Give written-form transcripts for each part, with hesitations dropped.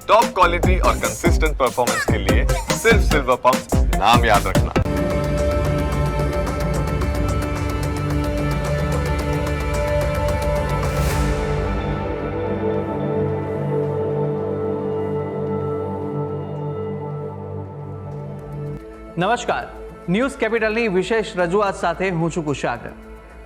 Top quality और consistent performance के लिए सिर्फ सिल्वर पंप नाम याद रखना। નમસ્કાર, ન્યૂઝ કેપિટલની વિશેષ રજૂઆત સાથે હું છું કુશાગ્ર.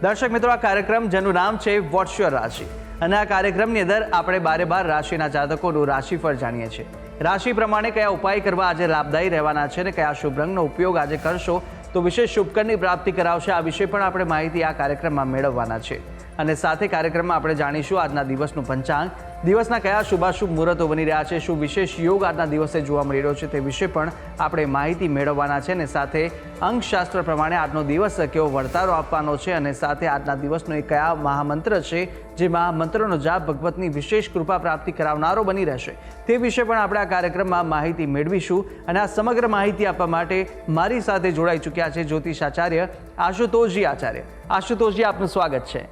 દર્શક મિત્રો, આ કાર્યક્રમ જેનું નામ છે વોટ્સ યોર રાશિ, અને આ કાર્યક્રમની અંદર આપણે બારે રાશિના જાતકોનું રાશિફળ જાણીએ છીએ. રાશિ પ્રમાણે કયા ઉપાય કરવા આજે લાભદાયી રહેવાના છે અને કયા શુભ રંગનો ઉપયોગ આજે કરશો તો વિશેષ શુભકરની પ્રાપ્તિ કરાવશે, આ વિશે પણ આપણે માહિતી આ કાર્યક્રમમાં મેળવવાના છે. અને સાથે કાર્યક્રમમાં આપણે જાણીશું આજના દિવસનું પંચાંગ, દિવસના કયા શુભાશુભ મુહૂર્તો બની રહ્યા છે, શું વિશેષ યોગ આજના દિવસે જોવા મળી રહ્યો છે તે વિશે પણ આપણે માહિતી મેળવવાના છે. અને સાથે અંકશાસ્ત્ર પ્રમાણે આજનો દિવસ કેવો વર્તારો આપવાનો છે, અને સાથે આજના દિવસનો એ કયા મહામંત્ર છે જે મહામંત્રનો જાપ ભગવતની વિશેષ કૃપા પ્રાપ્તિ કરાવનારો બની રહેશે તે વિશે પણ આપણે આ કાર્યક્રમમાં માહિતી મેળવીશું. અને આ સમગ્ર માહિતી આપવા માટે મારી સાથે જોડાઈ ચૂક્યા છે જ્યોતિષાચાર્ય આશુતોષજી આચાર્ય. આશુતોષજી, આપનું સ્વાગત છે.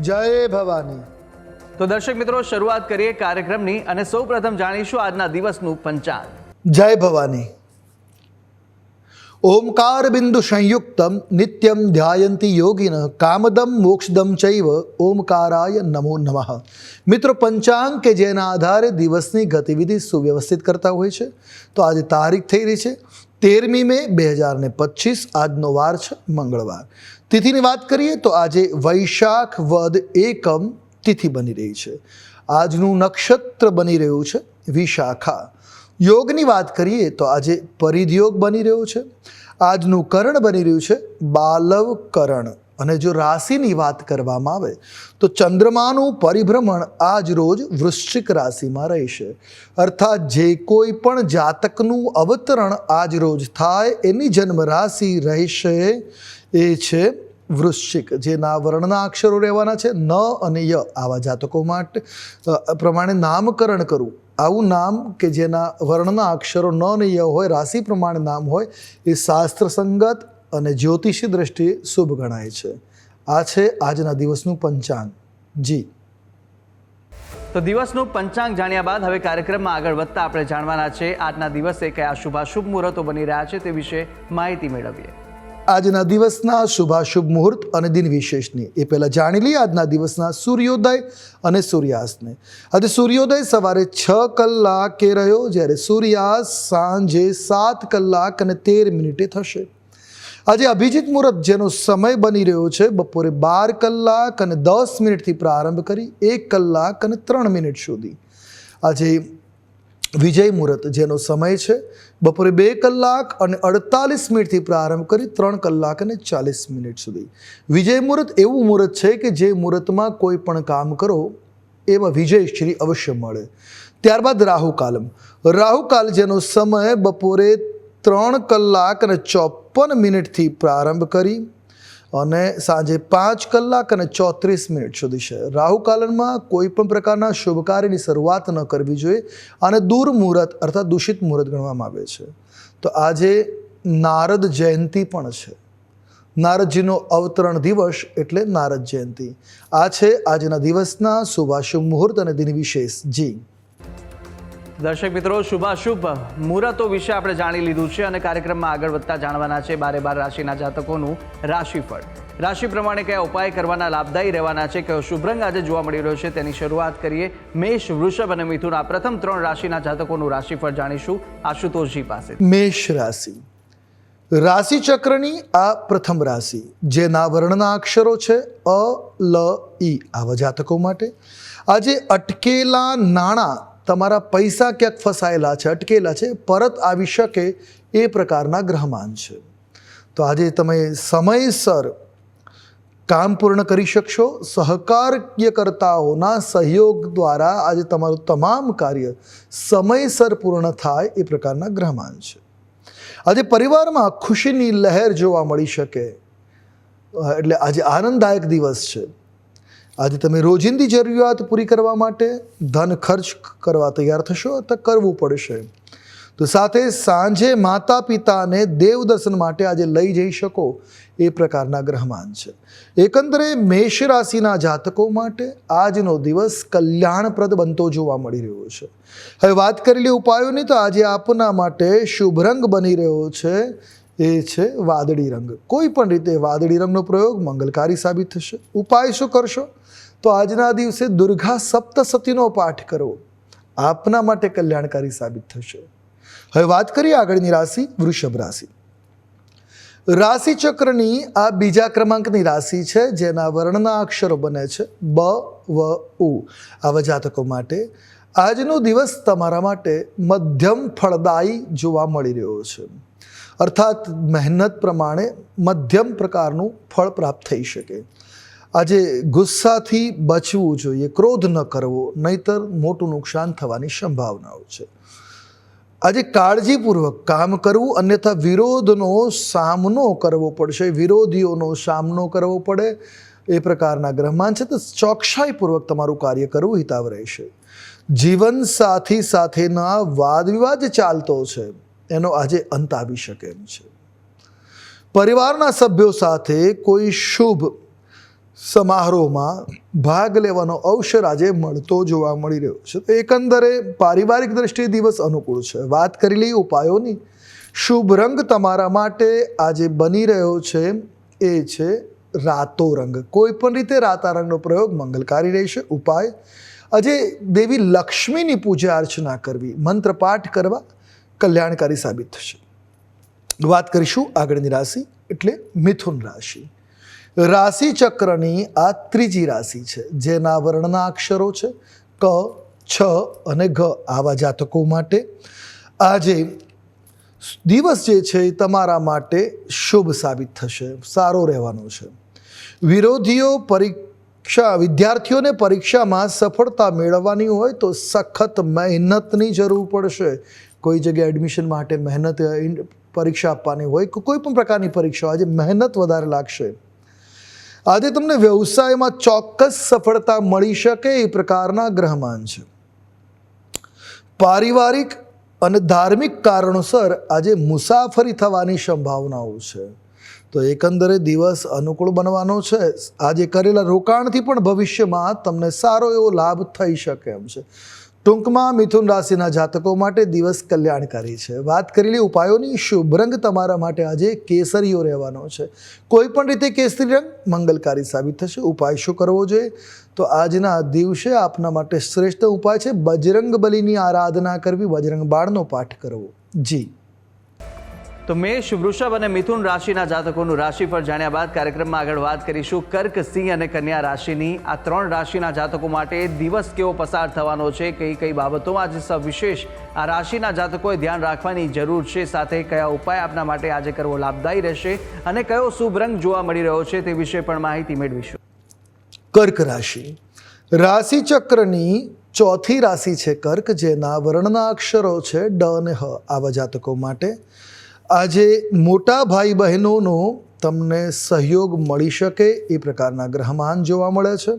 જય ભવાની. તો દર્શક મિત્રો, શરૂઆત કરીએ કાર્યક્રમની અને સૌપ્રથમ જાણીશું આજના દિવસનું પંચાંગ. જય ભવાની. ઓમકાર બિંદુ સંયુક્તમ નિત્યમ ધ્યાયંતિ યોગિનઃ કામદમ મોક્ષદમ ચૈવ ઓમકારાય નમો નમઃ. મિત્રો, પંચાંગ કે જેના આધારે દિવસની ગતિવિધિ સુવ્યવસ્થિત કરતા હોય છે. તો આજે તારીખ થઈ રહી છે 13મી મે 2025. આજનો વાર છે મંગળવાર. તિથિની વાત કરીએ તો આજે વૈશાખ વદ એકમ તિથિ બની રહી છે. આજનું નક્ષત્ર બની રહ્યું છે વિશાખા. યોગની વાત કરીએ તો આજે પરિધયોગ બની રહ્યો છે. આજનું કરણ બની રહ્યું છે બાલવ કરણ. અને જો રાશિની વાત કરવામાં આવે તો ચંદ્રમાનું પરિભ્રમણ આજ રોજ વૃશ્ચિક રાશિમાં રહેશે. અર્થાત જે કોઈ પણ જાતકનું અવતરણ આજ રોજ થાય એની જન્મ રાશિ રહેશે એ છે વૃશ્ચિક. જેના વર્ણના અક્ષરો રહેવાના છે ન અને ય. આવા જાતકો માટે પ્રમાણે નામકરણ કરવું, આવું નામ કે જેના વર્ણના અક્ષરો ન અને ય હોય, રાશિ પ્રમાણે નામ હોય, એ શાસ્ત્ર સંગત અને જ્યોતિષી દ્રષ્ટિએ શુભ ગણાય છે. આ છે આજના દિવસનું પંચાંગ. જી. તો દિવસનું પંચાંગ જાણ્યા બાદ હવે કાર્યક્રમમાં આગળ વધતા આપણે જાણવાના છે આજના દિવસે કયા શુભાશુભ મુહૂર્તો બની રહ્યા છે તે વિશે માહિતી મેળવીએ. આજના દિવસના શુભાશુભ મુહૂર્ત અને દિન વિશેષની એ પહેલાં જાણી લઈએ આજના દિવસના સૂર્યોદય અને સૂર્યાસ્તને. આજે સૂર્યોદય સવારે 6 કલાકે રહ્યો, જ્યારે સૂર્યાસ્ત સાંજે 7 કલાક અને 13 મિનિટે થશે. આજે અભિજીત મુહૂર્ત જેનો સમય બની રહ્યો છે બપોરે 12 કલાક અને 10 મિનિટથી પ્રારંભ કરી 1 કલાક અને 3 મિનિટ સુધી. આજે વિજય મુહૂર્ત જેનો સમય છે બપોરે 2 કલાક અને 48 મિનિટથી પ્રારંભ કરી 3 કલાક અને 40 મિનિટ સુધી. વિજય મુહૂર્ત એવું મુહૂર્ત છે કે જે મુહૂર્તમાં કોઈ પણ કામ કરો એમાં વિજયશ્રી અવશ્ય મળે. ત્યારબાદ રાહુકાલમ. રાહુકાલ જેનો સમય બપોરે 3 કલાક અને 54 મિનિટથી પ્રારંભ કરી અને સાંજે 5 કલાક અને 34 મિનિટ સુધી છે. રાહુકાલમાં કોઈ પણ પ્રકારના શુભ કાર્યની શરૂઆત ન કરવી જોઈએ અને દૂર મુહૂર્ત અર્થાત દૂષિત મુહૂર્ત ગણવામાં આવે છે. તો આજે નારદ જયંતિ પણ છે. નારદજીનો અવતરણ દિવસ એટલે નારદ જયંતિ. આ છે આજના દિવસના શુભાશુભ મુહૂર્ત અને દિન વિશેષ. જી. દર્શક મિત્રો, શુભાશુભ મુહૂર્તો વિશે આપણે જાણી લીધું છે અને કાર્યક્રમમાં આગળ વધતા જાણવાના છે 12 રાશિના જાતકોનું રાશિફળ. રાશિ પ્રમાણે કયા ઉપાય કરવાના લાભદાયી રહેવાના છે, કયો શુભ રંગ આજે જોવા મળી રહ્યો છે તેની શરૂઆત કરીએ. મેષ, વૃષભ અને મિથુન આ પ્રથમ 3 રાશિના જાતકોનું રાશિફળ જાણીશું આશુતોષજી પાસે. મેષ રાશિ. રાશિ ચક્રની આ પ્રથમ રાશિ જેના વર્ણના અક્ષરો છે અ, લ, ઈ. આવા જાતકો માટે આજે અટકેલા નાણાં, તમારા પૈસા ક્યાંક ફસાયેલા છે, અટકેલા છે, પરત આવી શકે એ પ્રકારના ગ્રહમાન છે. તો આજે તમે સમયસર કામ પૂર્ણ કરી શકશો. સહકાર્યકર્તાઓના સહયોગ દ્વારા આજે તમારું તમામ કાર્ય સમયસર પૂર્ણ થાય એ પ્રકારના ગ્રહમાન છે. આજે પરિવારમાં ખુશીની લહેર જોવા મળી શકે, એટલે આજે આનંદદાયક દિવસ છે. આજે તમે રોજિંદી જરૂરિયાત પૂરી કરવા માટે ધન ખર્ચ કરવા તૈયાર થશો અથવા કરવું પડશે. તો સાથે સાંજે માતા પિતાને દેવ દર્શન માટે આજે લઈ જઈ શકો એ પ્રકારના ગ્રહમાન છે. એકંદરે મેષ રાશિના જાતકો માટે આજનો દિવસ કલ્યાણપ્રદ બનતો જોવા મળી રહ્યો છે. હવે વાત કરેલી ઉપાયોની તો આજે આપના માટે શુભ રંગ બની રહ્યો છે એ છે વાદળી રંગ. કોઈ પણ રીતે વાદળી રંગનો પ્રયોગ મંગલકારી સાબિત થશે. ઉપાય શું કરશો? તો આજના દિવસે દુર્ગા સપ્તસતીનો પાઠ કરવો આપના માટે કલ્યાણકારી સાબિત થશે. હવે વાત કરીએ આગળની રાશિ વૃષભ રાશિ. રાશિ ચક્રની આ બીજા ક્રમાંકની રાશિ છે જેના વર્ણના અક્ષરો બને છે બ, વ, ઉ. આવા જાતકો માટે આજનો દિવસ તમારા માટે મધ્યમ ફળદાયી જોવા મળી રહ્યો છે. અર્થાત મહેનત પ્રમાણે મધ્યમ પ્રકારનું ફળ પ્રાપ્ત થઈ શકે. આજે ગુસ્સાથી બચવું જોઈએ, ક્રોધ ન કરવો, નહીતર મોટું નુકસાન થવાની સંભાવનાઓ છે. આજે કાળજીપૂર્વક કામ કરવું, અન્યથા વિરોધનો સામનો કરવો પડશે, વિરોધીઓનો સામનો કરવો પડે એ પ્રકારના ગ્રહમાન છે. તો ચોકસાઈપૂર્વક તમારું કાર્ય કરવું હિતાવ રહેશે. જીવન સાથી સાથેના વાદ વિવાદ ચાલતો છે એનો આજે અંત આવી શકે એમ છે. પરિવારના સભ્યો સાથે કોઈ શુભ સમારોહમાં ભાગ લેવાનો અવસર આજે મળતો જોવા મળી રહ્યો છે. તો એકંદરે પારિવારિક દ્રષ્ટિએ દિવસ અનુકૂળ છે. વાત કરેલી ઉપાયોની શુભ રંગ તમારા માટે આજે બની રહ્યો છે એ છે રાતો રંગ. કોઈ પણ રીતે રાતા રંગનો પ્રયોગ મંગલકારી રહેશે. ઉપાય આજે દેવી લક્ષ્મીની પૂજા અર્ચના કરવી, મંત્ર પાઠ કરવા કલ્યાણકારી સાબિત થશે. વાત કરીશું આગળની રાશિ એટલે મિથુન રાશિ. રાશિ ચક્રની આ ત્રીજી રાશિ છે જેના વર્ણના અક્ષરો છે ક, છ અને ઘ. આવા જાતકો માટે આજે દિવસ જે છે એ તમારા માટે શુભ સાબિત થશે, સારો રહેવાનો છે. વિદ્યાર્થીઓને પરીક્ષામાં સફળતા મેળવવાની હોય તો સખત મહેનતની જરૂર પડશે. કોઈ જગ્યાએ એડમિશન માટે મહેનત, પરીક્ષા આપવાની હોય, કોઈ પણ પ્રકારની પરીક્ષા, આજે મહેનત વધારે લાગશે. આજે તમને વ્યવસાયમાં ચોક્કસ સફળતા મળી શકે એ પ્રકારના ગ્રહમાન છે. પારિવારિક અને ધાર્મિક કારણોસર આજે મુસાફરી થવાની સંભાવનાઓ છે. તો એકંદરે દિવસ અનુકૂળ બનવાનો છે. આજે કરેલા રોકાણથી પણ ભવિષ્યમાં તમને સારો એવો લાભ થઈ શકે એમ છે. ટૂંકમાં મિથુન રાશિના જાતકો માટે દિવસ કલ્યાણકારી છે. વાત કરેલી ઉપાયોની શુભ રંગ તમારા માટે આજે કેસરીયો રહેવાનો છે. કોઈ પણ રીતે કેસરી રંગ મંગલકારી સાબિત થશે. ઉપાય શું કરવો જોઈએ? તો આજના દિવસે આપના માટે શ્રેષ્ઠ ઉપાય છે બજરંગ બલીની આરાધના કરવી, બજરંગ બાણનો પાઠ કરવો. જી તો મેષ, વૃષભ અને મિથુન રાશિના જાતકોનું રાશિફળ જાણ્યા બાદ કાર્યક્રમમાં આગળ વાત કરીશું કર્ક, સિંહ અને કન્યા રાશિની. આ ત્રણ રાશિના જાતકો માટે દિવસ કેવો પસાર થવાનો છે, કઈ કઈ બાબતોમાં આજે સવિશેષ આ રાશિના જાતકોએ ધ્યાન રાખવાની જરૂર છે, સાથે કયા ઉપાય આપના માટે આજે કરવો લાભદાયી રહેશે અને કયો શુભ રંગ જોવા મળી રહ્યો છે તે વિશે પણ માહિતી મેળવીશું. કર્ક રાશિ. રાશિ ચક્રની ચોથી રાશિ છે કર્ક, જેના વર્ણના અક્ષરો છે ડ અને હ. આવા જાતકો માટે આજે મોટા ભાઈ બહેનોનો તમને સહયોગ મળી શકે એ પ્રકારના ગ્રહમાન જોવા મળે છે.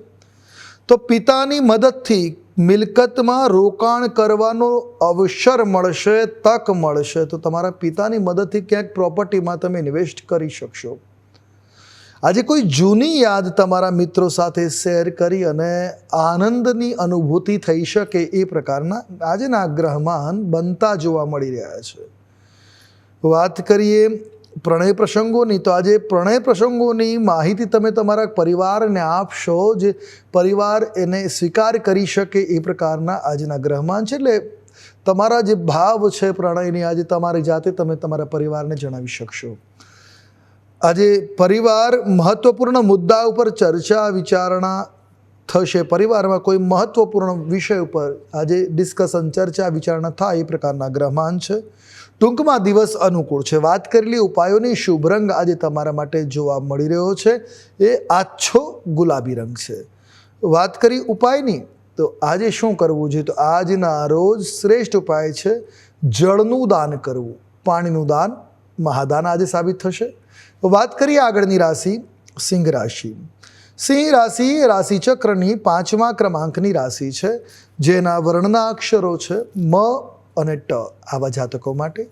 તો પિતાની મદદથી મિલકતમાં રોકાણ કરવાનો અવસર મળશે, તક મળશે. તો તમારા પિતાની મદદથી ક્યાંક પ્રોપર્ટીમાં તમે ઇન્વેસ્ટ કરી શકશો. આજે કોઈ જૂની યાદ તમારા મિત્રો સાથે શેર કરી અને આનંદની અનુભૂતિ થઈ શકે એ પ્રકારના આજના ગ્રહમાન બનતા જોવા મળી રહ્યા છે. વાત કરીએ પ્રણય પ્રસંગોની, તો આજે પ્રણય પ્રસંગોની માહિતી તમે તમારા પરિવારને આપશો, જે પરિવાર એને સ્વીકાર કરી શકે એ પ્રકારના આજના ગ્રહમાન છે. એટલે તમારા જે ભાવ છે પ્રણયની આજે તમારી જાતે તમે તમારા પરિવારને જણાવી શકશો. આજે પરિવાર મહત્વપૂર્ણ મુદ્દા ઉપર ચર્ચા વિચારણા થશે. પરિવારમાં કોઈ મહત્વપૂર્ણ વિષય ઉપર આજે ડિસ્કશન, ચર્ચા વિચારણા થાય એ પ્રકારના ગ્રહમાન છે. ટૂંકમાં દિવસ અનુકૂળ છે. વાત કરેલી ઉપાયોની શુભ રંગ આજે તમારા માટે જોવા મળી રહ્યો છે એ આછો ગુલાબી રંગ છે. વાત કરી ઉપાયની, તો આજે શું કરવું જોઈએ? તો આજના રોજ શ્રેષ્ઠ ઉપાય છે જળનું દાન કરવું, પાણીનું દાન મહાદાન આજે સાબિત થશે. વાત કરીએ આગળની રાશિ સિંહ રાશિ. સિંહ રાશિ રાશિચક્રની પાંચમા ક્રમાંકની રાશિ છે જેના વર્ણના અક્ષરો છે મ અને ટ આવા જાતકો માટે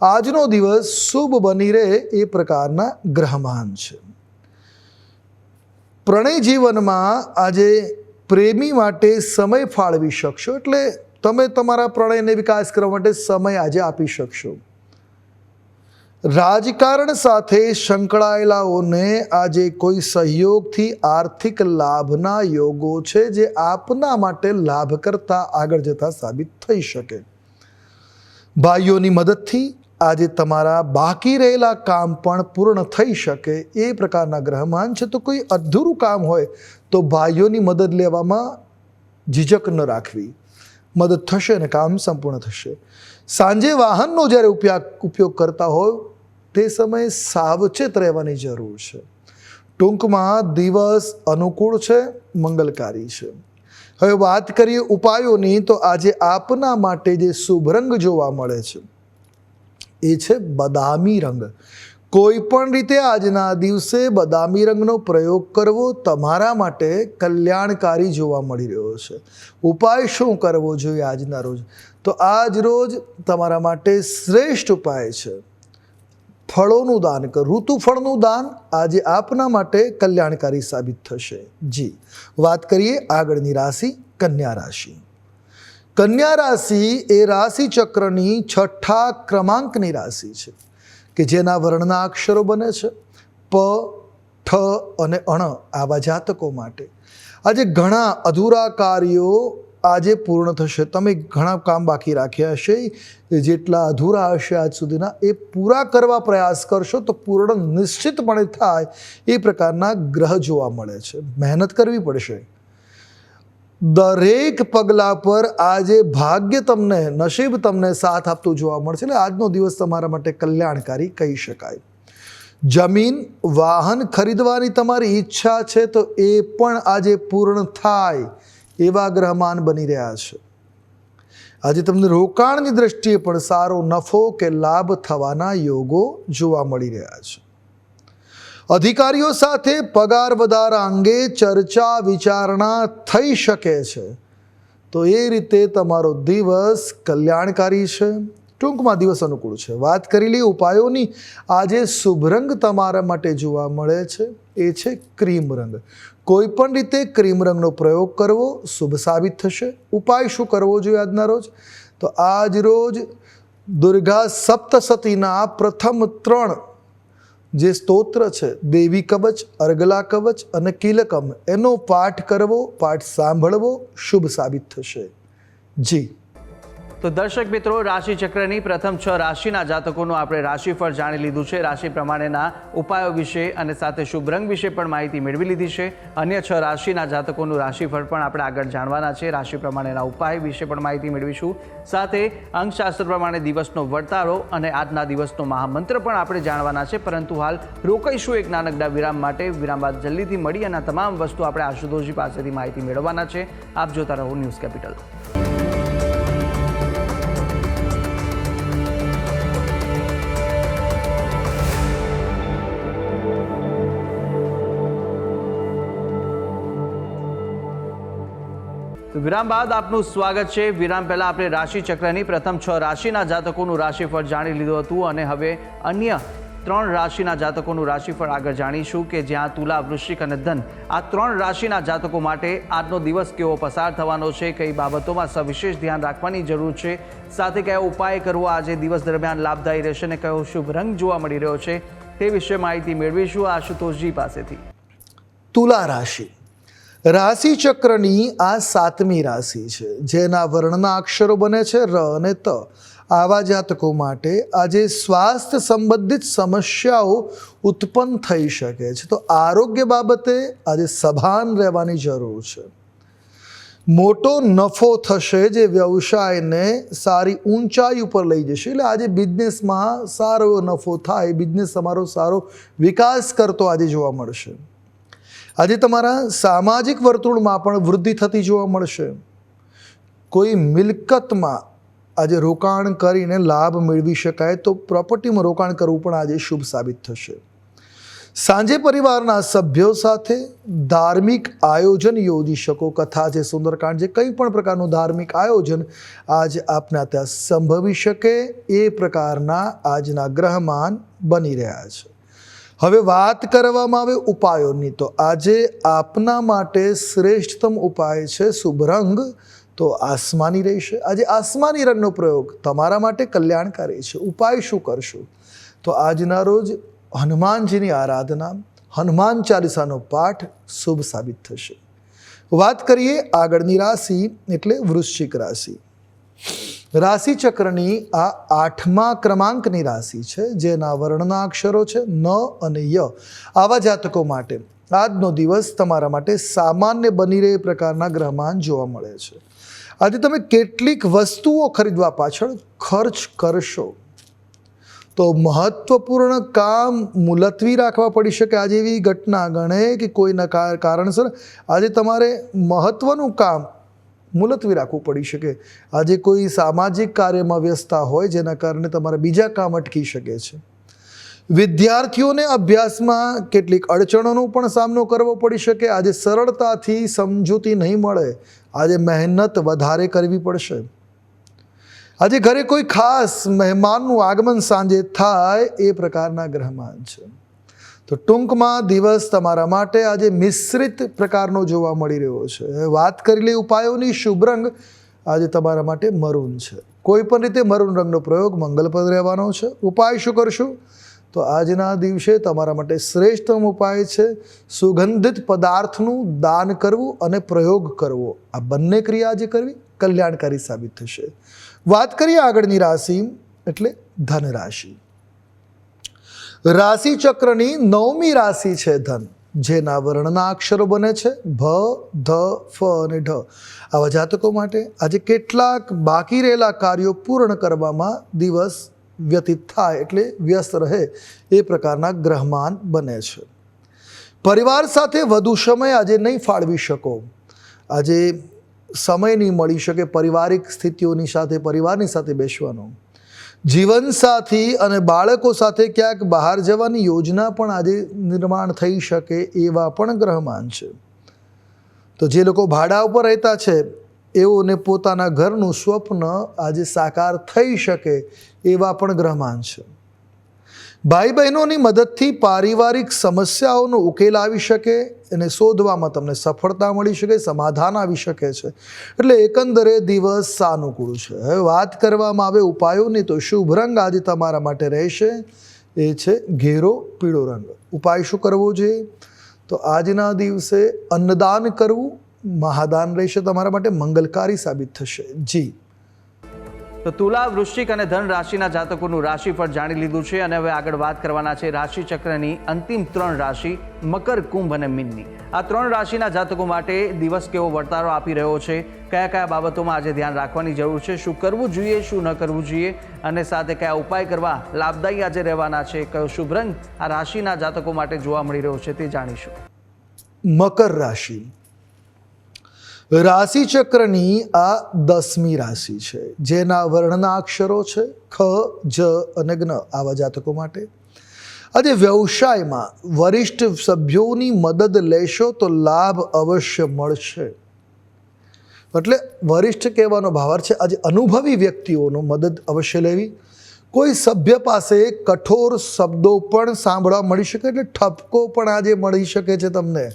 આજનો દિવસ શુભ બની રહે એ પ્રકારના ગ્રહમાન છે. પ્રણય જીવનમાં આજે પ્રેમી માટે સમય ફાળવી શકશો, એટલે તમે તમારા પ્રણયને વિકાસ કરવા માટે સમય આજે આપી શકશો. રાજકારણ સાથે સંકળાયેલાઓને આજે કોઈ સહયોગથી આર્થિક લાભના યોગો છે, જે આપના માટે લાભ કરતા આગળ જતા સાબિત થઈ શકે. ભાઈઓની મદદથી આજે તમારા બાકી રહેલા કામ પણ પૂર્ણ થઈ શકે એ પ્રકારના ગ્રહમાન છે. તો કોઈ અધૂરું કામ હોય તો ભાઈઓની મદદ લેવામાં ઝીઝક ન રાખવી, મદદ થશે અને કામ સંપૂર્ણ થશે. સાંજે વાહનનો જ્યારે ઉપયોગ કરતા હોય તે સમયે સાવચેત રહેવાની જરૂર છે. ટૂંકમાં દિવસ અનુકૂળ છે, મંગલકારી છે. હવે વાત કરીએ ઉપાયોની, તો આજે આપના માટે જે શુભ રંગ જોવા મળે છે એ છે બદામી રંગ. કોઈ પણ રીતે આજના દિવસે બદામી રંગનો પ્રયોગ કરવો તમારા માટે કલ્યાણકારી જોવા મળી રહ્યો છે. ઉપાય શું કરવો જોઈએ આજના રોજ? તો આજ રોજ તમારા માટે શ્રેષ્ઠ ઉપાય છે ફળોનું દાન કરો. ઋતુફળનું દાન આજે આપના માટે કલ્યાણકારી સાબિત થશે. જી, વાત કરીએ આગળની રાશિ કન્યા રાશિ. કન્યા રાશિ એ રાશિ ચક્રની 6થા ક્રમાંકની રાશિ છે કે જેના વર્ણના અક્ષરો બને છે પ, ઠ અને અણ. આવા જાતકો માટે આજે ઘણા અધૂરા કાર્યો આજે પૂર્ણ થશે. તમે ઘણા કામ બાકી રાખ્યા હશે, જેટલા અધૂરા હશે આજ સુધીના, એ પૂરા કરવા પ્રયાસ કરશો તો પૂર્ણ નિશ્ચિતપણે થાય એ પ્રકારના ગ્રહ જોવા મળે છે. મહેનત કરવી પડશે. દરેક પગલા પર આજે ભાગ્ય તમને, નસીબ તમને સાથ આપતું જોવા મળશે. એટલે આજનો દિવસ તમારા માટે કલ્યાણકારી કહી શકાય. જમીન વાહન ખરીદવાની તમારી ઈચ્છા છે તો એ પણ આજે પૂર્ણ થાય એવા ગ્રહમાન બની રહ્યા છે. આજે તમને રોકાણની દ્રષ્ટિએ પણ સારો નફો કે લાભ થવાના યોગો જોવા મળી રહ્યા છે. અધિકારીઓ સાથે પગાર વધારા અંગે ચર્ચા વિચારણા થઈ શકે છે. તો એ રીતે તમારો દિવસ કલ્યાણકારી છે. ટૂંકમાં દિવસ અનુકૂળ છે. વાત કરી લઈએ ઉપાયોની. આજે શુભ રંગ તમારા માટે જોવા મળે છે એ છે ક્રીમ રંગ. કોઈ પણ રીતે ક્રીમ રંગનો પ્રયોગ કરવો શુભ સાબિત થશે. ઉપાય શું કરવો જોઈએ આજના રોજ? તો આજ રોજ દુર્ગા સપ્તસતીના પ્રથમ 3 જે સ્તોત્ર છે, દેવી કવચ, અર્ગલા કવચ અને કિલકમ, એનો પાઠ કરવો, પાઠ સાંભળવો શુભ સાબિત થશે. જી, તો દર્શક મિત્રો, રાશિ ચક્રની પ્રથમ 6 રાશિના જાતકોનું આપણે રાશિફળ જાણી લીધું છે. રાશિ પ્રમાણેના ઉપાયો વિશે અને સાથે શુભ રંગ વિશે પણ માહિતી મેળવી લીધી છે. અન્ય 6 રાશિના જાતકોનું રાશિફળ પણ આપણે આગળ જાણવાના છે. રાશિ પ્રમાણેના ઉપાય વિશે પણ માહિતી મેળવીશું. સાથે અંકશાસ્ત્ર પ્રમાણે દિવસનો વર્તારો અને આજના દિવસનો મહામંત્ર પણ આપણે જાણવાના છે. પરંતુ હાલ રોકાઈશું એક નાનકડા વિરામ માટે. વિરામ બાદ જલ્દીથી મળી અને તમામ વસ્તુ આપણે આશુતોષજી પાસેથી માહિતી મેળવવાના છે. આપ જોતા રહો ન્યૂઝ કેપિટલ. વિરામ બાદ આપનું સ્વાગત છે. વિરામ પહેલા આપણે રાશિ ચક્રની પ્રથમ 6 રાશિના જાતકોનું રાશિફળ જાણી લીધું હતું અને હવે અન્ય 3 રાશિના જાતકોનું રાશિફળ આગળ જાણીશું કે જ્યાં તુલા, વૃશ્ચિક અને ધન આ 3 રાશિના જાતકો માટે આજનો દિવસ કેવો પસાર થવાનો છે, કઈ બાબતોમાં સવિશેષ ધ્યાન રાખવાની જરૂર છે, સાથે કયો ઉપાય કરવો આજે દિવસ દરમિયાન લાભદાયી રહેશે અને કયો શુભ રંગ જોવા મળી રહ્યો છે તે વિશે માહિતી મેળવીશું આશુતોષજી પાસેથી. તુલા રાશિ રાશિ ચક્રની આ 7મી રાશિ છે જેના વર્ણના અક્ષરો બને છે ર અને ત. આવા જાતકો માટે આજે સ્વાસ્થ્ય સંબંધિત સમસ્યાઓ ઉત્પન્ન થઈ શકે છે. તો આરોગ્ય બાબતે આજે સભાન રહેવાની જરૂર છે. મોટો નફો થશે જે વ્યવસાયને સારી ઊંચાઈ ઉપર લઈ જશે. એટલે આજે બિઝનેસમાં સારો એવો નફો થાય, બિઝનેસ તમારો સારો વિકાસ કરતો આજે જોવા મળશે. આજે તમારા સામાજિક વર્તુળમાં પણ વૃદ્ધિ થતી જોવા મળશે. કોઈ મિલકતમાં આજે રોકાણ કરીને લાભ મેળવી શકાય તો પ્રોપર્ટીમાં રોકાણ કરવું પણ આજે શુભ સાબિત થશે. સાંજે પરિવારના સભ્યો સાથે ધાર્મિક આયોજન યોજી શકો. કથા છે, સુંદરકાંડ છે, કંઈ પણ પ્રકારનું ધાર્મિક આયોજન આજ આપના ત્યાં સંભવી શકે એ પ્રકારના આજના ગ્રહમાન બની રહ્યા છે. હવે વાત કરવામાં આવે ઉપાયોની, તો આજે આપના માટે શ્રેષ્ઠતમ ઉપાય છે શુભ રંગ તો આસમાની રહેશે. આજે આસમાની રંગનો પ્રયોગ તમારા માટે કલ્યાણકારી છે. ઉપાય શું કરશો? તો આજના રોજ હનુમાનજીની આરાધના, હનુમાન ચાલીસાનો પાઠ શુભ સાબિત થશે. વાત કરીએ આગળની રાશિ એટલે વૃશ્ચિક રાશિ. રાશિ ચક્રની આ 8મા ક્રમાંકની રાશિ છે, જેના વર્ણના અક્ષરો છે ન અને ય. આવા જાતકો માટે આજનો દિવસ તમારા માટે સામાન્ય બની રહે પ્રકારના ગ્રહમાન જોવા મળે છે. આજે તમે કેટલીક વસ્તુઓ ખરીદવા પાછળ ખર્ચ કરશો તો મહત્વપૂર્ણ કામ મુલતવી રાખવા પડી શકે. આજે એવી ઘટના ગણે કે કોઈના કારણસર આજે તમારે મહત્વનું કામ મુલતવી રાખવું પડી શકે. આજે કોઈ સામાજિક કાર્યમાં વ્યસ્તતા હોય જેના કારણે તમારે બીજા કામ અટકી શકે છે. વિદ્યાર્થીઓને અભ્યાસમાં કેટલીક અડચણોનો પણ સામનો કરવો પડી શકે. આજે સરળતાથી સમજૂતી નહીં મળે. આજે મહેનત વધારે કરવી પડશે. આજે ઘરે કોઈ ખાસ મહેમાનનું આગમન સાંજે થાય એ પ્રકારના ગ્રહમાન છે. તો ટૂંકમાં દિવસ તમારા માટે આજે મિશ્રિત પ્રકારનો જોવા મળી રહ્યો છે. વાત કરી લઈએ ઉપાયોની. શુભ રંગ આજે તમારા માટે મરૂન છે. કોઈ પણ રીતે મરૂન રંગનો પ્રયોગ મંગલપ્રદ રહેવાનો છે. ઉપાય શું કરશું? તો આજના દિવસે તમારા માટે શ્રેષ્ઠતમ ઉપાય છે સુગંધિત પદાર્થનું દાન કરવું અને પ્રયોગ કરવો. આ બંને ક્રિયા આજે કરવી કલ્યાણકારી સાબિત થશે. વાત કરીએ આગળની રાશિ એટલે ધન રાશિ. રાશિ ચક્રની 9મી રાશિ છે ધન, જેના વર્ણના અક્ષરો બને છે ભ, ધ, ફ અને ઢ. આવા જાતકો માટે આજે કેટલાક બાકી રહેલા કાર્યો પૂર્ણ કરવામાં દિવસ વ્યતીત થાય એટલે વ્યસ્ત રહે એ પ્રકારના ગ્રહમાન બને છે. પરિવાર સાથે વધુ સમય આજે નહીં ફાળવી શકો. આજે સમય નહીં મળી શકે પારિવારિક સ્થિતિઓની સાથે, પરિવારની સાથે બેસવાનો. જીવનસાથી અને બાળકો સાથે ક્યાંક બહાર જવાની યોજના પણ આજે નિર્માણ થઈ શકે એવા પણ ગ્રહમાન છે. તો જે લોકો ભાડા ઉપર રહેતા છે એઓને પોતાના ઘરનું સ્વપ્ન આજે સાકાર થઈ શકે એવા પણ ગ્રહમાન છે. ભાઈ બહેનોની મદદથી પારિવારિક સમસ્યાઓનો ઉકેલ આવી શકે અને શોધવામાં તમને સફળતા મળી શકે, સમાધાન આવી શકે છે. એટલે એકંદરે દિવસ સાનુકૂળ છે. હવે વાત કરવામાં આવે ઉપાયોની, તો શુભ રંગ આજે તમારા માટે રહેશે એ છે ઘેરો પીળો રંગ. ઉપાય શું કરવો જોઈએ? તો આજના દિવસે અન્નદાન કરવું મહાદાન રહેશે, તમારા માટે મંગલકારી સાબિત થશે. જી તો તુલા, વૃશ્ચિક અને ધન રાશિના જાતકોનું રાશિફળ જાણી લીધું છે અને હવે આગળ વાત કરવાના છે રાશિ ચક્રની અંતિમ 3 રાશિ મકર, કુંભ અને મીનની. આ 3 રાશિના જાતકો માટે દિવસ કેવો વર્તારો આપી રહ્યો છે, કયા કયા બાબતોમાં આજે ધ્યાન રાખવાની જરૂર છે, શું કરવું જોઈએ, શું ન કરવું જોઈએ અને સાથે કયા ઉપાય કરવા લાભદાયી આજે રહેવાના છે, કયો શુભ રંગ આ રાશિના જાતકો માટે જોવા મળી રહ્યો છે તે જાણીશું. મકર રાશિ. રાશિ ચક્રની આ 10મી રાશિ છે, જેના વર્ણના અક્ષરો છે ખ, જ અને જ્ઞ. આવા જાતકો માટે આજે વ્યવસાયમાં વરિષ્ઠ સભ્યોની મદદ લેશો તો લાભ અવશ્ય મળશે. એટલે વરિષ્ઠ કહેવાનો ભાવાર્થ છે આજે અનુભવી વ્યક્તિઓનો મદદ અવશ્ય લેવી. કોઈ સભ્ય પાસે કઠોર શબ્દો પણ સાંભળવા મળી શકે એટલે ઠપકો પણ આજે મળી શકે છે તમને.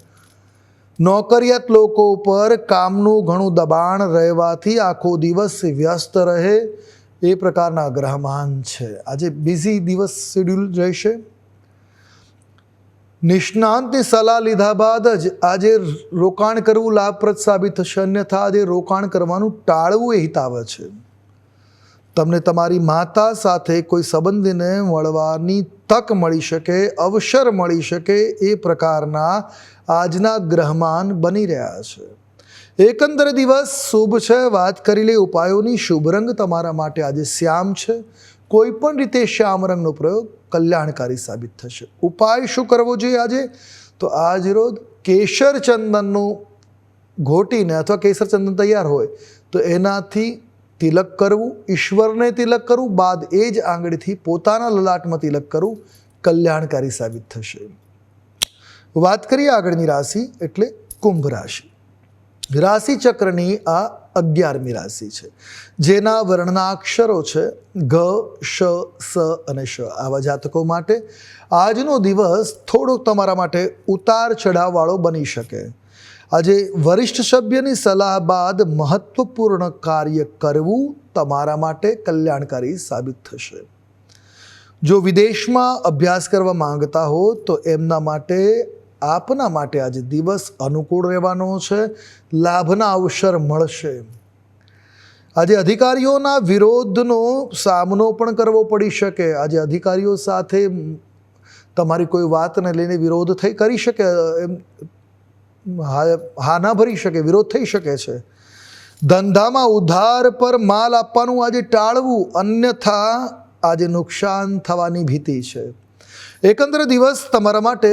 નોકરિયાત લોકો ઉપર કામનું ઘણું દબાણ રહેવાથી આખો દિવસ વ્યસ્ત રહે એ પ્રકારના ગ્રહમાન છે. આજે બિઝી દિવસ શેડ્યુલ રહેશે. નિષ્ણાંતની સલાહ લીધા બાદ જ આજે રોકાણ કરવું લાભપ્રદ સાબિત થશે, અન્યથા આજે રોકાણ કરવાનું ટાળવું એ હિતાવહ છે. તમને તમારી માતા સાથે કોઈ સંબંધીને મળવાની તક મળી શકે, અવસર મળી શકે એ પ્રકારના આજના ગ્રહમાન બની રહ્યા છે. એકંદરે દિવસ શુભ છે. વાત કરી લે ઉપાયોની. શુભ રંગ તમારા માટે આજે શ્યામ છે. કોઈ પણ રીતે શ્યામ રંગનો પ્રયોગ કલ્યાણકારી સાબિત થશે. ઉપાય શું કરવો જોઈએ આજે? તો આજ રોજ કેસર ચંદનનું ઘોટીને અથવા કેસર ચંદન તૈયાર હોય તો એનાથી તિલક કરવું, ઈશ્વરને તિલક કરવું, બાદ એ જ આંગળીથી પોતાના લલાટમાં તિલક કરવું કલ્યાણકારી સાબિત થશે. વાત કરીએ આગળની રાશિ એટલે કુંભ રાશિ. રાશિ ચક્રની આ 11મી રાશિ છે, જેના વર્ણના અક્ષરો છે ઘ, શ, સ અને શ. આવા જાતકો માટે આજનો દિવસ થોડોક તમારા માટે ઉતાર ચઢાવવાળો બની શકે. આજે વરિષ્ઠ સભ્યની સલાહ બાદ મહત્વપૂર્ણ કાર્ય કરવું તમારા માટે કલ્યાણકારી સાબિત થશે. જો વિદેશમાં અભ્યાસ કરવા માંગતા હો તો એમના માટે આપના માટે આજે દિવસ અનુકૂળ રહેવાનો છે. લાભના અવસર મળશે. આજે અધિકારીઓના વિરોધનો સામનો પણ કરવો પડી શકે. આજે અધિકારીઓ સાથે તમારી કોઈ વાતને લઈને વિરોધ કરી શકે, હા ના ભરી શકે, વિરોધ થઈ શકે છે. ધંધામાં ઉધાર પર માલ આપવાનું આજે ટાળવું, અન્યથા આજે નુકસાન થવાની ભીતિ છે. એકંદર દિવસ તમારા માટે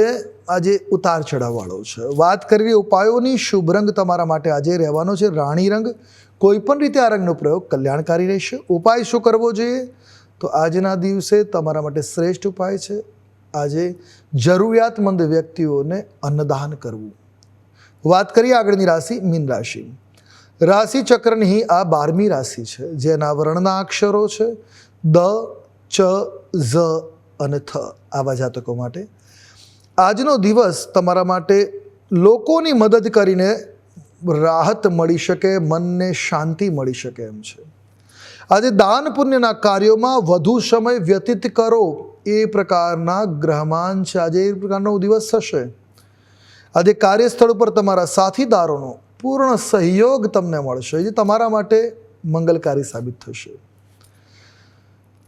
આજે ઉતાર ચઢાવવાળો છે. વાત કરીએ ઉપાયોની, શુભ રંગ તમારા માટે આજે રહેવાનો છે રાણી રંગ. કોઈ પણ રીતે આ રંગનો પ્રયોગ કલ્યાણકારી રહેશે. ઉપાય શું કરવો જોઈએ? તો આજના દિવસે તમારા માટે શ્રેષ્ઠ ઉપાય છે આજે જરૂરિયાતમંદ વ્યક્તિઓને અન્નદાન કરવું. વાત કરીએ આગળની રાશિ મીન રાશિ. રાશિ ચક્રની આ 12મી રાશિ છે, જેના વર્ણના અક્ષરો છે દ, ચ, ઝ અને થ. આવા જાતકો માટે આજનો દિવસ તમારા માટે લોકોની મદદ કરીને રાહત મળી શકે, મનને શાંતિ મળી શકે એમ છે. આજે દાન પુણ્યના કાર્યોમાં વધુ સમય વ્યતીત કરો એ પ્રકારના ગ્રહમાન છે. આજે એ પ્રકારનો દિવસ થશે. આજે કાર્યસ્થળ ઉપર તમારા સાથીદારોનો પૂર્ણ સહયોગ તમને મળશે, જે તમારા માટે મંગલકારી સાબિત થશે.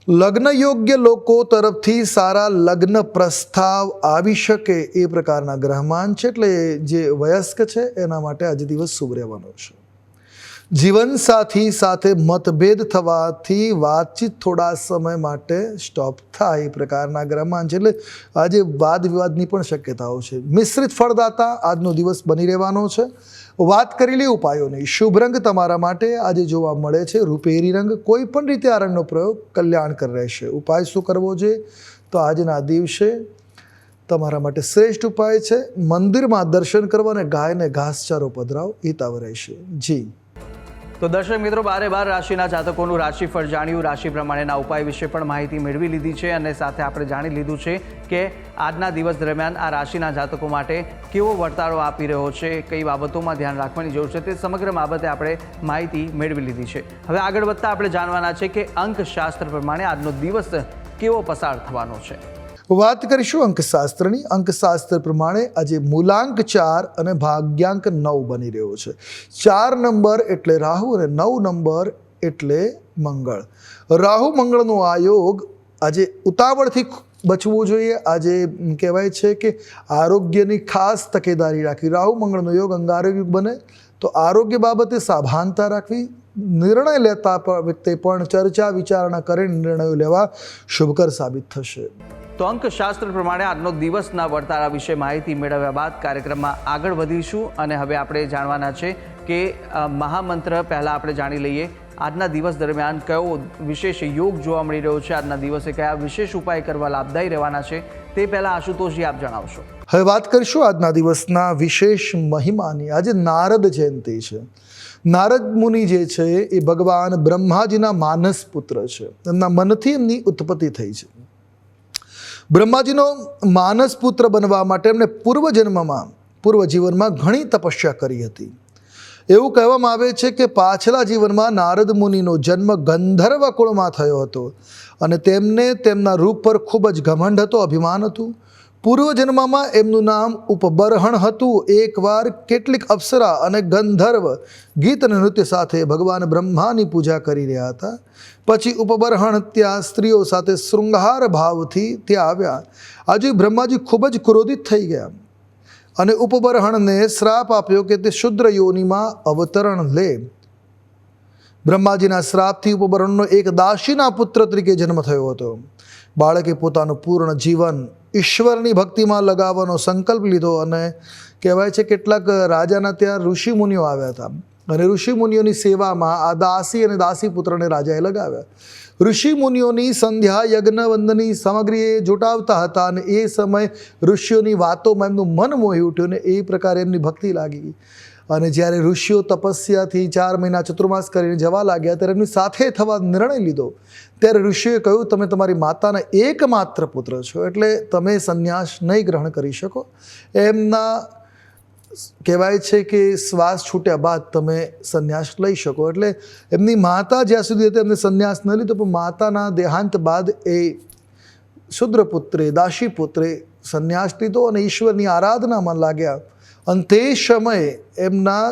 લગ્ન યોગ્ય લોકો તરફથી સારા લગ્ન પ્રસ્તાવ આવી શકે એ પ્રકારના ગ્રહમાન છે. એટલે જે વયસ્ક છે એના માટે આજે દિવસ શુભ રહેવાનો છે. જીવનસાથી સાથે મતભેદ થવાથી વાતચીત થોડા સમય માટે સ્ટોપ થાય એ પ્રકારના ગ્રહમાન છે. એટલે આજે વાદ વિવાદની પણ શક્યતાઓ છે. મિશ્રિત ફળદાતા આજનો દિવસ બની રહેવાનો છે. વાત કરી લે ઉપાયોની. શુભ રંગ તમારા માટે આજે જોવા મળે છે રૂપેરી રંગ. કોઈ પણ રીતે આ રંગનો પ્રયોગ કલ્યાણકર રહેશે. ઉપાય શું કરવો જોઈએ? તો આજના દિવસે તમારા માટે શ્રેષ્ઠ ઉપાય છે મંદિરમાં દર્શન કરવા અને ગાયને ઘાસચારો પધરાવો, હિતાવ રહેશે. જી તો દર્શક મિત્રો, 12 રાશિના જાતકોનું રાશિફળ જાણ્યું. રાશિ પ્રમાણેના ઉપાય વિશે પણ માહિતી મેળવી લીધી છે અને સાથે આપણે જાણી લીધું છે કે આજના દિવસ દરમિયાન આ રાશિના જાતકો માટે કેવો વર્તારો આપી રહ્યો છે, કઈ બાબતોમાં ધ્યાન રાખવાની જરૂર છે, તે સમગ્ર બાબતે આપણે માહિતી મેળવી લીધી છે. હવે આગળ વધતા આપણે જાણવાના છે કે અંકશાસ્ત્ર પ્રમાણે આજનો દિવસ કેવો પસાર થવાનો છે. વાત કરીશું અંકશાસ્ત્રની. અંકશાસ્ત્ર પ્રમાણે આજે મૂલાંક 4 અને ભાગ્યાંક 9 બની રહ્યો છે. 4 નંબર એટલે રાહુ અને 9 નંબર એટલે મંગળ. રાહુ મંગળનો આયોગ આજે ઉતાવળથી બચવું જોઈએ. આજે કહેવાય છે કે આરોગ્યની ખાસ તકેદારી રાખવી. રાહુ મંગળનો યોગ અંગારોગ્ય બને તો આરોગ્ય બાબતે સાવધાનતા રાખવી. નિર્ણય લેતા વ્યક્તિ પણ ચર્ચા વિચારણા કરીને નિર્ણયો લેવા શુભકર સાબિત થશે. તો અંકશાસ્ત્ર પ્રમાણે આજનો દિવસના વર્તારા વિશે માહિતી મેળવ્યા બાદ કાર્યક્રમમાં આગળ વધીશું અને હવે આપણે જાણવાના છે કે મહામંત્ર પહેલાં આપણે જાણી લઈએ. આજના દિવસ દરમિયાન કયો વિશેષ યોગ જોવા મળી રહ્યો છે, આજના દિવસે કયા વિશેષ ઉપાય કરવા લાભદાયી રહેવાના છે, તે પહેલાં આશુતોષજી આપ જણાવશો. હવે વાત કરીશું આજના દિવસના વિશેષ મહિમાની. આજે નારદ જયંતિ છે. નારદ મુનિ જે છે એ ભગવાન બ્રહ્માજીના માનસ પુત્ર છે. એમના મનથી એમની ઉત્પત્તિ થઈ છે. બ્રહ્માજીનો માનસ પુત્ર બનવા માટે એમણે પૂર્વ જીવનમાં ઘણી તપસ્યા કરી હતી. એવું કહેવામાં આવે છે કે પાછલા જીવનમાં નારદ મુનિનો જન્મ ગંધર્વ કુળમાં થયો હતો અને તેમને તેમના રૂપ પર ખૂબ જ ઘમંડ હતો, અભિમાન હતું. પૂર્વજન્મમાં એમનું નામ ઉપબરહણ હતું. એકવાર કેટલીક અપ્સરા અને ગંધર્વ ગીત અને નૃત્ય સાથે ભગવાન બ્રહ્માની પૂજા કરી રહ્યા હતા. પછી ઉપબરહણ ત્યાં સ્ત્રીઓ સાથે શૃંગાર ભાવથી ત્યાં આવ્યા. આજે બ્રહ્માજી ખૂબ જ ક્રોધિત થઈ ગયા અને ઉપબરહણને શ્રાપ આપ્યો કે તે શુદ્ર યોનિમાં અવતરણ લે. બ્રહ્માજીના શ્રાપથી ઉપબરહણનો એક દાસીના પુત્ર તરીકે જન્મ થયો હતો. બાળકે પોતાનું પૂર્ણ જીવન ઈશ્વરની ભક્તિમાં લગાવવાનો સંકલ્પ લીધો અને કહેવાય છે કેટલાક રાજાના ત્યાં ઋષિમુનિઓ આવ્યા હતા અને ઋષિમુનિઓની સેવામાં આ દાસી અને દાસી પુત્રને રાજાએ લગાવ્યા. ઋષિ મુનિઓની સંધ્યા યજ્ઞ વંદની સામગ્રી એ જોટાવતા હતા અને એ સમયે ઋષિઓની વાતોમાં એમનું મન મોહી ઉઠ્યું ને એ પ્રકારે એમની ભક્તિ લાગી ગઈ. અને જ્યારે ઋષિઓ તપસ્યાથી 4 મહિના ચતુર્માસ કરીને જવા લાગ્યા ત્યારે એમની સાથે થવા નિર્ણય લીધો. ત્યારે ઋષિએ કહ્યું, તમે તમારી માતાના એકમાત્ર પુત્ર છો એટલે તમે સંન્યાસ નહીં ગ્રહણ કરી શકો. એમના કહેવાય છે કે શ્વાસ છૂટ્યા બાદ તમે સંન્યાસ લઈ શકો. એટલે એમની માતા જ્યાં સુધી હતી એમને સંન્યાસ ન લીધો, પણ માતાના દેહાંત બાદ એ શુદ્રપુત્રે દાસીપુત્રે સંન્યાસ લીધો અને ઈશ્વરની આરાધનામાં લાગ્યા. અને તે સમયે એમના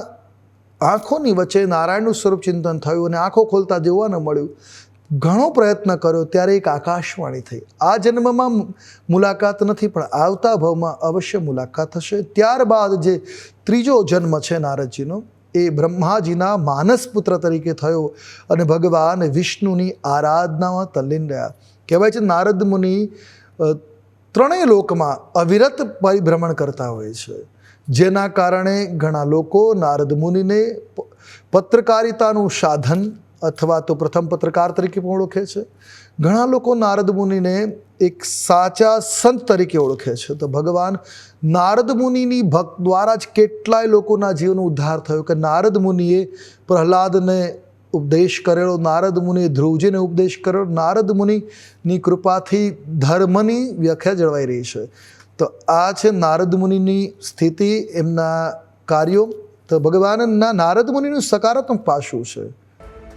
આંખોની વચ્ચે નારાયણનું સ્વરૂપ ચિંતન થયું અને આંખો ખોલતા જોવા ન મળ્યું. ઘણો પ્રયત્ન કર્યો ત્યારે એક આકાશવાણી થઈ, આ જન્મમાં મુલાકાત નથી પણ આવતા ભાવમાં અવશ્ય મુલાકાત થશે. ત્યારબાદ જે ત્રીજો જન્મ છે નારદજીનો એ બ્રહ્માજીના માનસ પુત્ર તરીકે થયો અને ભગવાન વિષ્ણુની આરાધનામાં તલ્લીન રહ્યા. કહેવાય છે નારદ મુનિ 3 લોકમાં અવિરત પરિભ્રમણ કરતા હોય છે, જેના કારણે ઘણા લોકો નારદ મુનિને પત્રકારિતાનું સાધન અથવા તો પ્રથમ પત્રકાર તરીકે પણ ઓળખે છે. ઘણા લોકો નારદ મુનિને એક સાચા સંત તરીકે ઓળખે છે. તો ભગવાન નારદ મુનિની ભક્ત દ્વારા જ કેટલાય લોકોના જીવનનો ઉદ્ધાર થયો કે નારદ મુનિએ પ્રહલાદને ઉપદેશ કરેલો, નારદ મુનિએ ધ્રુવજીને ઉપદેશ કરેલો, નારદ મુનિની કૃપાથી ધર્મની વ્યાખ્યા જળવાઈ રહી છે. તો આ છે નારદ મુનિની સ્થિતિ, એમના કાર્યો. તો ભગવાનના નારદ મુનિનું સકારાત્મક પાસું છે.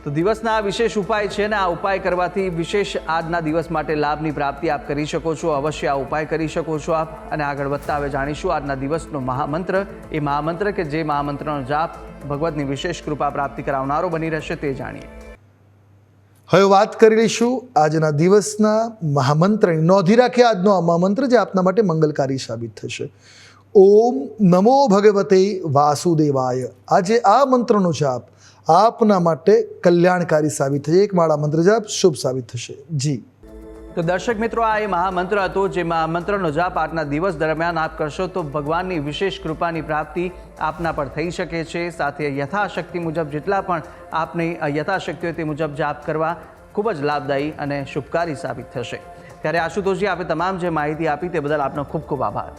તો દિવસના આ વિશેષ ઉપાય છે ને આ ઉપાય કરવાથી વિશેષ આજના દિવસ માટે લાભની પ્રાપ્તિ આપ કરી શકો છો. અવશ્ય આ ઉપાય કરી શકો છો આપ. અને આગળ વધતા હવે જાણીશું આજના દિવસનો મહામંત્ર. એ મહામંત્ર કે જે મહામંત્રનો જાપ ભગવતની વિશેષ કૃપા પ્રાપ્તિ કરાવનારો બની રહેશે તે જાણીએ. હવે વાત કરી લઈશું આજના દિવસના મહામંત્રની. નોંધી રાખીએ આજનો આ મહામંત્ર જે આપના માટે મંગલકારી સાબિત થશે. ઓમ નમો ભગવતે વાસુદેવાય. આજે આ મંત્રનો જાપ આપના માટે કલ્યાણકારી સાબિત થશે. એક માળા મંત્ર જાપ શુભ સાબિત થશે. જી તો દર્શક મિત્રો, આ એ મહામંત્ર હતો જે મહામંત્રનો જાપ આજના દિવસ દરમિયાન આપ કરશો તો ભગવાનની વિશેષ કૃપાની પ્રાપ્તિ આપના પર થઈ શકે છે. સાથે યથાશક્તિ મુજબ જેટલા પણ આપની યથાશક્તિ હોય તે મુજબ જાપ કરવા ખૂબ જ લાભદાયી અને શુભકારી સાબિત થશે. ત્યારે આશુતોષજી, આપે તમામ જે માહિતી આપી તે બદલ આપનો ખૂબ ખૂબ આભાર.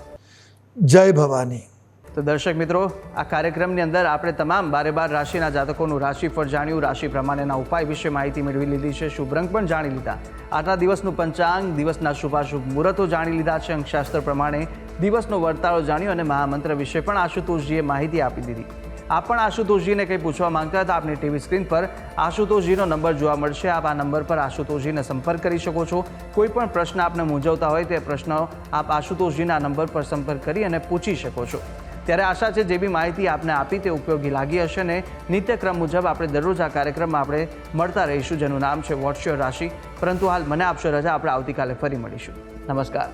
જય ભવાની. તો દર્શક મિત્રો, આ કાર્યક્રમની અંદર આપણે તમામ 12 રાશિના જાતકોનું રાશિફળ જાણ્યું, રાશિ પ્રમાણેના ઉપાય વિશે માહિતી મેળવી લીધી છે, શુભ રંગ પણ જાણી લીધા, આજના દિવસનું પંચાંગ, દિવસના શુભાશુભ મુહૂર્તો જાણી લીધા છે, અંકશાસ્ત્ર પ્રમાણે દિવસનો વર્તાળો જાણ્યો અને મહામંત્ર વિશે પણ આશુતોષજીએ માહિતી આપી દીધી. આપ પણ આશુતોષજીને કંઈ પૂછવા માંગતા હતા, આપની ટીવી સ્ક્રીન પર આશુતોષજીનો નંબર જોવા મળશે. આપ આ નંબર પર આશુતોષજીને સંપર્ક કરી શકો છો. કોઈ પણ પ્રશ્ન આપને મૂંઝવતા હોય તે પ્રશ્નો આપ આશુતોષજીના નંબર પર સંપર્ક કરી અને પૂછી શકો છો. ત્યારે આશા છે જે બી માહિતી આપને આપી તે ઉપયોગી લાગી હશે ને નિત્યક્રમ મુજબ આપણે દરરોજ આ કાર્યક્રમમાં આપણે મળતા રહીશું જેનું નામ છે વોટ્સ યોર રાશિ. પરંતુ હાલ મને આપશો રજા. આપણે આવતીકાલે ફરી મળીશું. નમસ્કાર.